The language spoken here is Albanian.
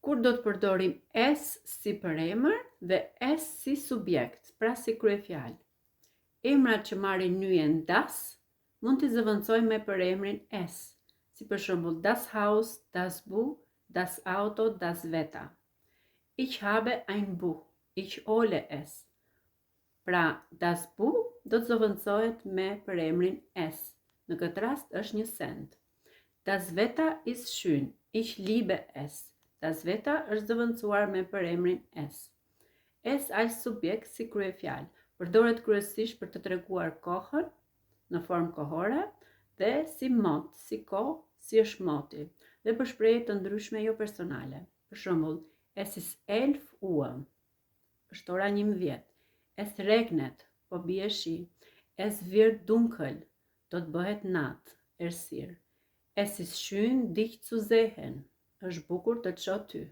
kur do të përdorim es si përemër dhe es si subjekt, pra si kryefjalë. Emrat që marrin nyjen das mund t'i zëvendësojmë me përemrin es, si për shembull das Haus, das Buch, das Auto, das Wetter. Ich habe ein Buch, ich hole es. Pra, das Buch do të zëvendësohet me përemrin es. Në këtë rast është një send. Das Wetter ist schön, ich liebe es. Das Wetter është zëvendësuar me përemrin es. Es als subjekt si kryefjalë përdoret kryesisht për të treguar kohën në formë kohore dhe si mot, si kohë, si është moti, dhe për shprehje të ndryshme jo personale. Për shembull, es ist 11 Uhr, është ora 11. Es regnet, po bie shi. Es wird dunkel, do të bëhet natë, errësirë. Es ist schön dich zu sehen, është bukur të të shoh ty.